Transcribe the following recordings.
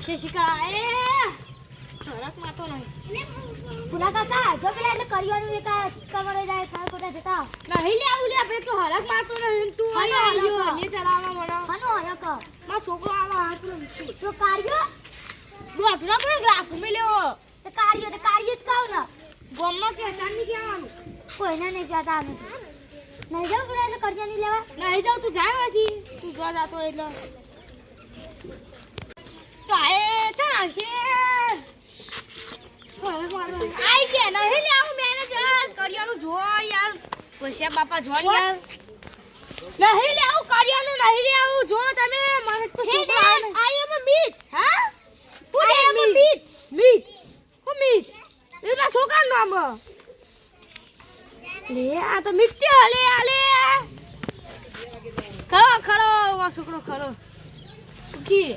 આવશે શિકાર એ હરક માતો નહીં પુલા કાકા જો પેલા એટલે કરવાનું એક કવરે જાય ખાર કોટા જતા નહીં લે આવું લે બે તો હરક માતો નહીં તું આવ્યો લે ચલાવવા મને હનો હરક માં છોકરો આવા હાથ નો તો કાર્યો દોઢનો પર ગ્લાસ મેલ્યો તો કાર્ય જ કાવ ને ગોમમાં કે સાની કેવાનું કોઈને નહીં કહેતા અમે નહીં જાવ પેલા એટલે કરજા નહીં લેવા નહીં જાવ તું જાય નથી તું જો જાતો એટલે તો એ ચાલશે આઈ કે નહીં લે હું મેનેજર કર્યાનું જો યાર પૈસા બાપા જો યાર નહીં લે આવું કર્યાનું નહીં લે આવું જો તમે મને તો આઈ એમ મીટ હા હું એમ મીટ હું મીટ એના છોકરાનું નામ લે આ તો મીટ લે આલે ખરો વા છોકરો ખરો કી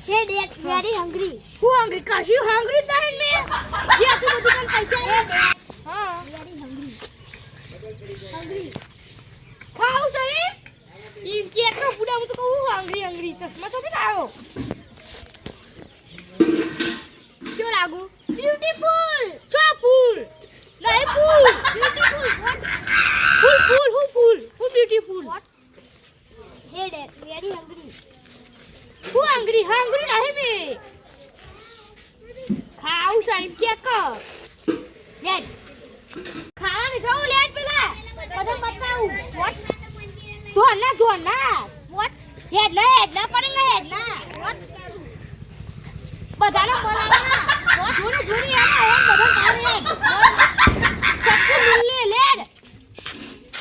Hey dad, very hungry. Who hungry? Cause you hungry then me. Yeah, tu બધું કામ પૈસા હા very hungry. ખાવ સહી ઈ કેક નો પૂડા હું તો કહું hungry ચશ્મા તો કે આવ્યો કેવો લાગુ beautiful so full નહીં full beautiful what full beautiful what hey dad very hungry. Who hungry नहीं मैं खाऊ साइड क्या कर लेट खाना नहीं खाऊ लेट पहला पता बताऊं what धोना what हेड ना पड़ेगा हेड ना what बताना बोला ना what झूरी यार हेड बदल हेड सबसे मिलने लेट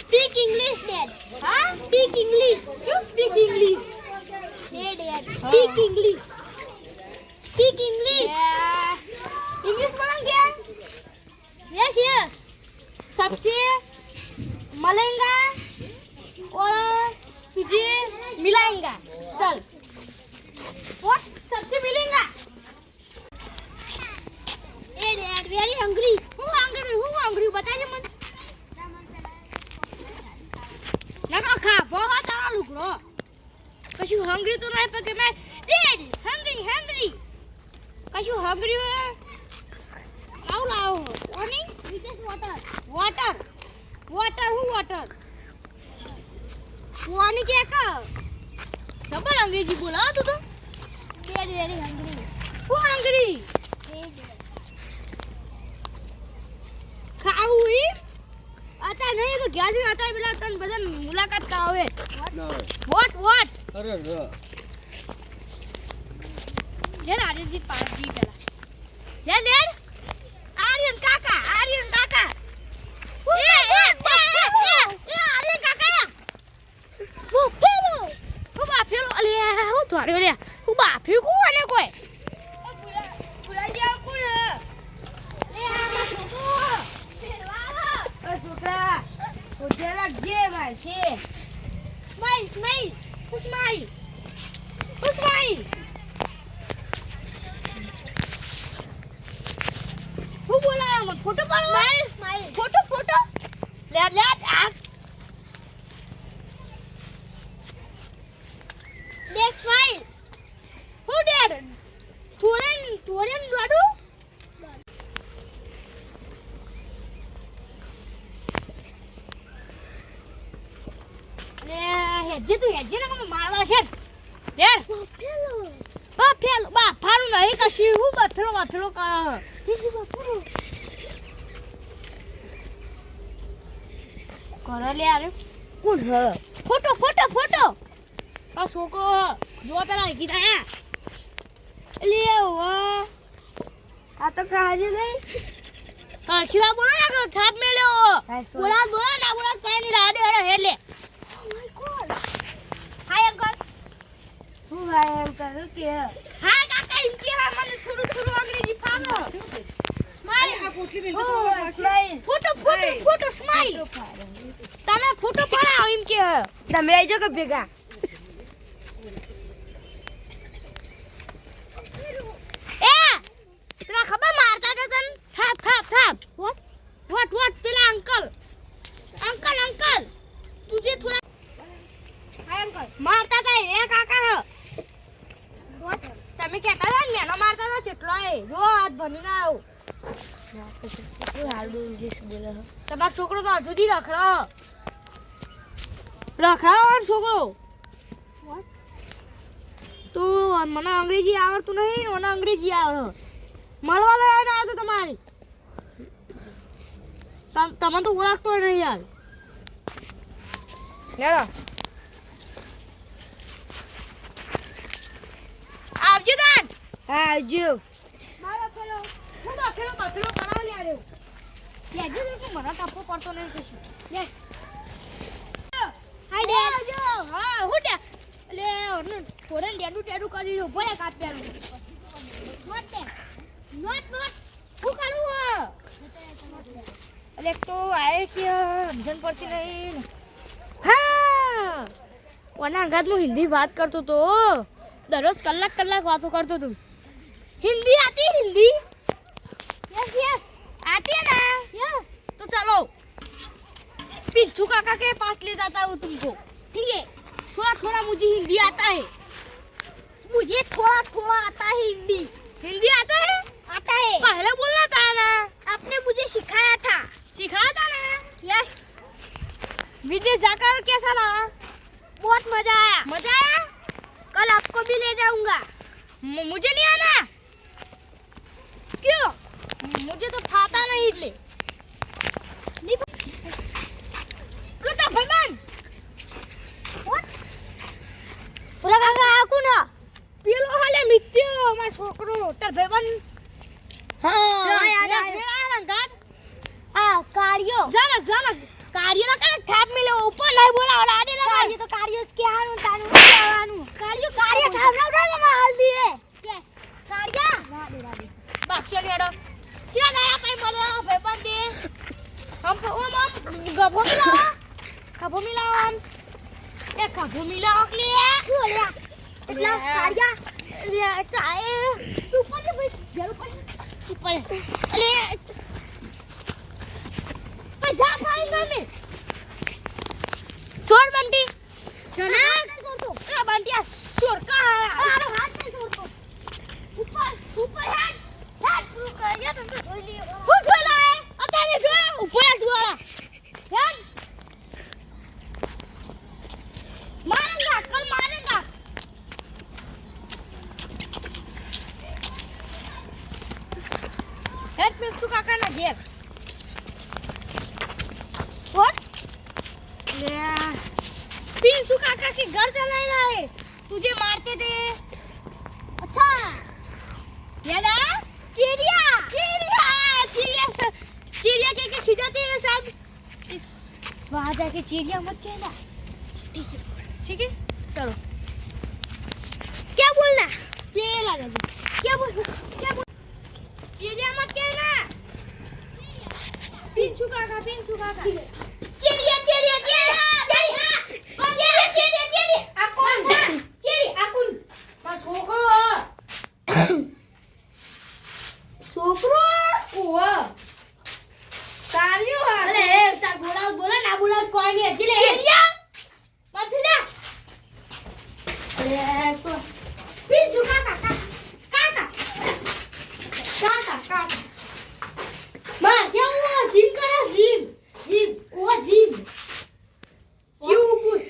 speak English dad हाँ speak English you speak English Hey dad, speak English. Speak English. Yeah. English बोलेंगे क्या? Yes. सबसे मिलेगा और तुझे मिलाएगा. चल. What? सबसे मिलेगा. Hey dad, very hungry. Who hungry? बताइए मन. ना खा बहुत आलू लुकड़ो. कशु hungry तो नहीं पके मैं dad hungry कशु hungry है लाओ warning this is water warning क्या कर जबर अंग्रेजी बोला तू तो dad very hungry who hungry खाऊ ही आता नहीं तो क्या जी आता है बिना तन बदन मुलाकात करावे what अरे यार आर्यन जी पास जी पहला यार आर्यन काका ए आर्यन काका वो बाफेलो अले वो तोरे ले वो बाफे को आने कोई पूरा या कोण ले आ छोटो फेरवा छोटा होटेला जे भाई से स्माइल वो बोला मत फोटो पाड़ो स्माइल फोटो ले आ देख स्माइल हो डैड थोड़े लाडू ले हेजे ना मग मारवा छे यार बाफेलो नहीं कशी हूं बाफेलो कर ले यार कौन है फोटो का छोकरो जो पेला गीता है ले वो आ तो कहाजे नहीं खिला बोलो या छाप में ले बोला ना कहीं नहीं रहा दे हेले हाय अंकल के हाय काका इनके मन थोड़ो अंग्रेजी फालो स्माइल आ कोठली में स्माइल फोटो स्माइल તમે ફોટો પડાવો એમ કે તમે આજો કે ભેગા એ પેલા ખબર મારતા હતા તન થાપ what પેલા અંકલ तुझे थोड़ा हाय अंकल मारता था ये काका है લાય જો આજ ભણી ના આવ હારું ઇંગ્લિશ બોલે છે. તમારો છોકરો તો હજુ દી રખડાવાનો છોકરો તું મને અંગ્રેજી આવડતું નહીં મને અંગ્રેજી આવડે મળવા લઈને આવ્યો તો તમારી તમે તો ઓળખતો નહીં યાર લેડો આવજો દાન હા આવજો. મારો પેલો હું બફેલો કરાવ લે આવ્યો કેજો કે મને ટપો પડતો નહીં કશું લે હાય ડે આવજો હા હું ડે લે ઓને થોડે ટેડું કરી લો ભલે કાપ્યાનું નોટ હું કરું અરે તો આય કે સમજણ પડતી નહીં હા ઓના અંગાતમાં હિન્દી વાત કરતો તો દરરોજ કલાક વાતો કરતો તું हिंदी आती है हिंदी यस यस आती है ना यस तो चलो पिंचू काका के पास ले जाता हूँ तुमको ठीक है थोड़ा मुझे हिंदी आता है मुझे थोड़ा आता है हिंदी हिंदी आता है पहले बोलना था ना आपने मुझे सिखाया था ना यस विदेश जाकर कैसा रहा बहुत मजा आया कल आपको भी ले जाऊंगा मुझे नहीं आना क्यों मुझे तो खाता नहीं इसलिए लुटा भाईमान पूरा काका आकू ना પેલો હાલે મિત્યો માર છોકરો તાર ભાઈબંધ હા યાદ આ કાર્યો ઝલક કાર્યો ના કઈ થાપ મિલે ઉપર લઈ બોલાવલા આડે લગા તો કાર્ય કે આનું તાનું જવાનું. કાર્યો થાપ ના ઉડાવે માં હાલ દીએ કે કાર્યા ના દે બાક્ષો લેડો ક્યાં ગયા પઈ મળે ભાઈબંધ દે હમ ઓમ ગભો મિલાવો આમ એ ગભો મિલાવો કે શું લ્યા એટલા કાર્યા લે ચાએ ઉપર જે ભાઈ જલ ઉપર અલે જા ભાઈ ગમે છોડ બંટી જના આ બંટિયા છોડ કા અરે હાથ ને છોડતો ઉપર હાથ તું કર્યા તો જોઈ લે હું જોઈ લાય અત્યારે જો ઉપર જ જોડા હેન મારેગા હેડ પિન્સુ કાકા ના ઘેર और पिंसू काका के घर चला है तुझे मारते थे अच्छा याद आया चिड़िया के खिजाते हैं सब वहां जाके चिड़िया मत कहना ठीक है चलो क्या बोलना ये लगा क्या बोल चिड़िया मत कहना पिंसू काका चिड़िया अकुन पर छोकरो ओवा कार्यो अरे ता बोला ना बोला कोई नहीं चले चिड़िया मत जा अरे तो पिंसू काका मार जाओ जिम करा जिम जीव पूछ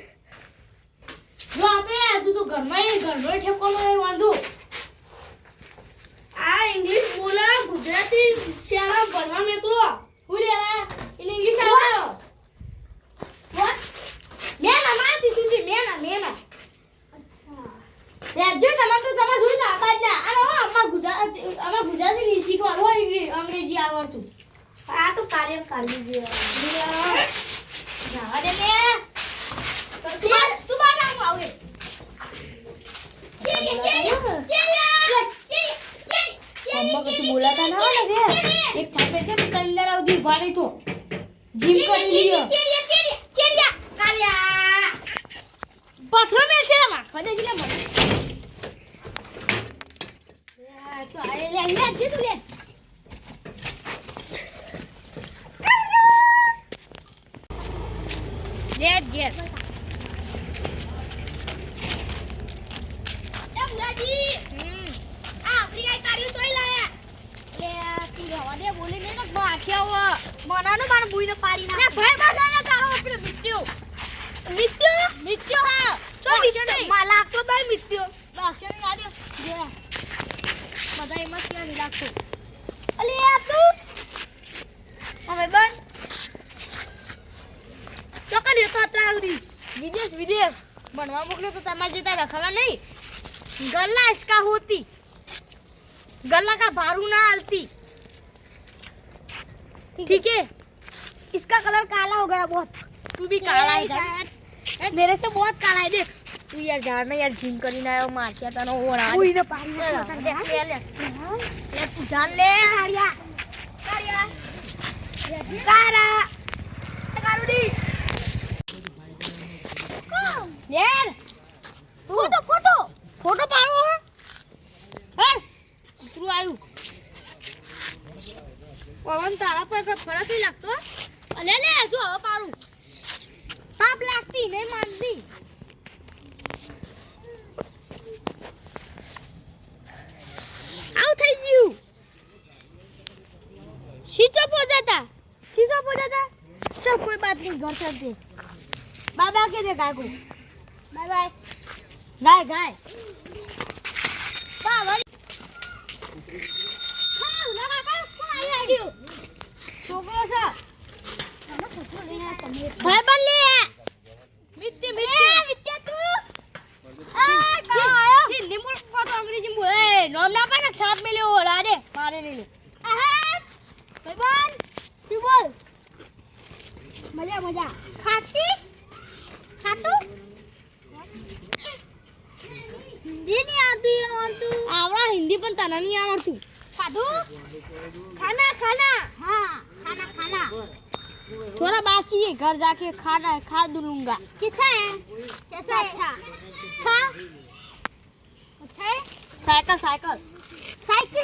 जो आते हैं तू तो घर में ठेको में वांधो આ ઇંગ્લિશ બોલા ગુજરાતી શાળા ભણવા મે તો હું લેવા ઇન ઇંગ્લિશ આવ્યો વોટ મેના મારતી સુજી મેના અચ્છા જો તમાર તો તમાર જોઈ ના આબાદ ના આનો અમાર ગુજરાતી ની શીખવાનું હોય અંગ્રેજી આવડતું આ તો કાર્ય કરી દે જાવા દે લે તું બાર આવ આવે अम्मा कुछ बोला था ना लगे एक थापे से कंदर आउदी बाड़ी तो जिम कर लियो चिड़िया कार्या बाथरूम में चला मा पता दिला मन यार तो आए ले दे तू ले लेट गेट એ બુલાજી આ આપણી કઈ કાર્યો જોઈ લાય કેવો મનાનો માર બુઈને પાડી નાખ ભાઈ બધાને તારો પેલો મિત્યો હા તો મિત્યો માં લાગતો તાર મિત્યો બાક્ષણ આલ્યો જે બધા એમાં ક્યાં લાગતો અલે આ તું હવે બન તો કરી તો તાવરી વિદેશ बनवा मोकलो तो तमार जेता रखवा नहीं गल्ला इसका होती गल्ला का भारू ना आलती ठीक है इसका कलर काला हो गया बहुत तू भी काला है मेरे से बहुत काला है देख तू यार झाड़ में यार जिम करी ना आयो माचिया तनो हो रहा कोई ना पानी ले तू जान ले कारिया कारा कारुडी यार फोटो पाड़ो है उतरू आयु पवन तारा पर का फरक नहीं लगतो अले ले जो હવે પાડું પાપ લાગતી નહીં માનતી આઉ થઈ ગયું शीशो हो जाता चल कोई बात नहीं घर चलते बाबा के दे गाय को बाय गाय बाबा हां लगा का कोण आई आडियो छोकरो सा भाई बन ले मित्य तू का आया हिंदी बोल को तो अंग्रेजी बोले नाम ना पाना ठाप में ले हो रहा दे मारे नहीं ले भाई बन तू बोल मजा खातू हिंदी नहीं आती आवड़ा हिंदी पण तना नहीं आवड़तू खादू खाना हाँ खाना थोड़ा बाची है घर जाके खाना खा दूंगा कितना है कैसा अच्छा है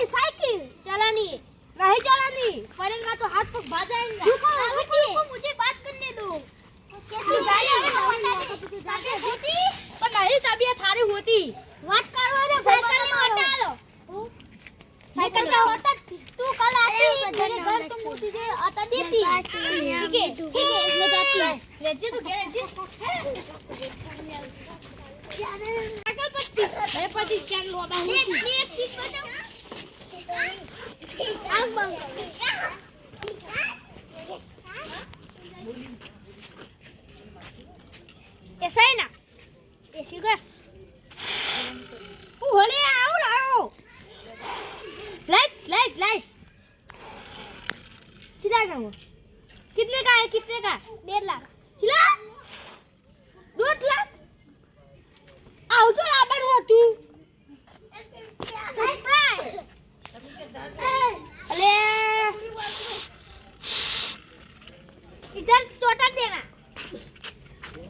साइकिल चलानी नहीं चलानी पड़ेगा तो हाथ पग भाग जाएगा रुको मुझे बात करने दो कैसी गाड़ी होती पर नहीं तबीयत थारी होती बात करो ना साइकिल नहीं हटा लो साइकिल का होता तू कल आती मेरे घर तो मुझे दे आता देती ठीक है ले जाती ले जी तू क्या जी साइकिल पत्ती मैं पत्ती स्टैंड लो बा एक सीट बताओ ऐसा है ना ऐसी का होले आओ लाइट चिल्ला ना वो कितने का 1.5 लाख चिल्ला 2 लाख आओ जो लाबर हो तू सरप्राइज अले इधर चोटा देना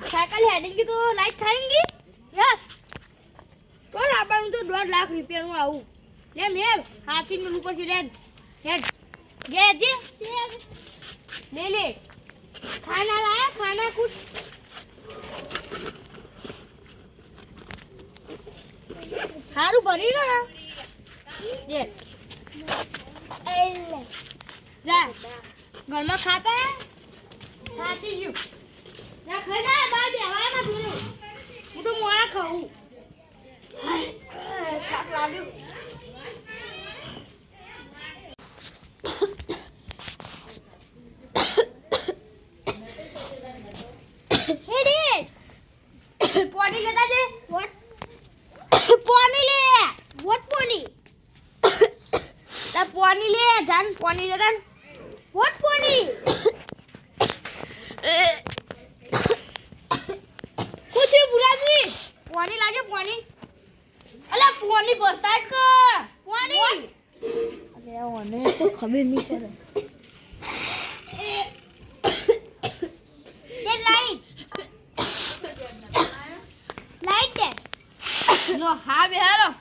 साइकिल हेडिंग की तो लाइट खाएंगी यस तो अपन तो 2 लाख रुपया में आऊ ले मेल हाथी में ऊपर से हेड ये जी ले खाना लाया खाना कुछ हारू बनी ना ये जा घर में खाता है खाती हूँ जा खाना है बाहर भी हवा में दूर वो तो मोरा खाऊं खाक लागू हेडी पानी लेता जे व्हाट पानी ले व्हाट पानी पानी ले जान पानी ले जान व्हाट पानी कुछ बुरा जी पानी लाजे पानी अला पानी भरता है का पानी अरे ओने तो खबर नहीं करे ये लाइट है नो हाँ बिहारो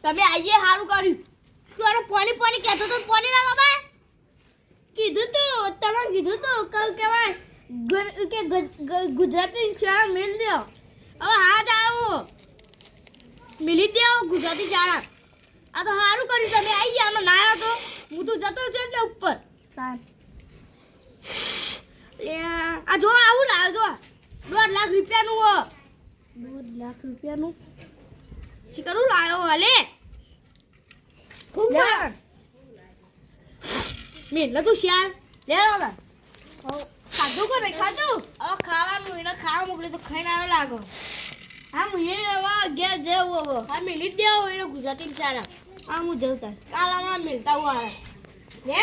તમે આઈએ સારું કર્યું તું અરે પાણી પાણી કહેતો તો પાણી ના લબાય કીધું તું તમે કીધું તું કઉ કહેવાય ગુજરાતી શાળા મેલ દો. હવે હાથ આવો મિલી દેવો ગુજરાતી શાળા આ તો સારું કર્યું તમે આવી ગયા આમાં ના આવ્યો તો હું તો જતો જ એટલે ઉપર આ જો આવું લાવ્યો જો 1.5 લાખ રૂપિયાનું હો 1.5 લાખ રૂપિયાનું શીકરું લાવ્યો હલે ખૂબ મેલ તું શ્યાર લે લો ખાધું કે નહીં ખાધું? હવે ખાવાનું એને ખાવા મોકલી તો ખાઈને આવે લાગો હા હું એ હવે ઘેર જેવું હવે હા મિલી જ દેવો એને ગુજરાતી શાળા હા હું જવતા કાલામાં મિલતા હુઆ લે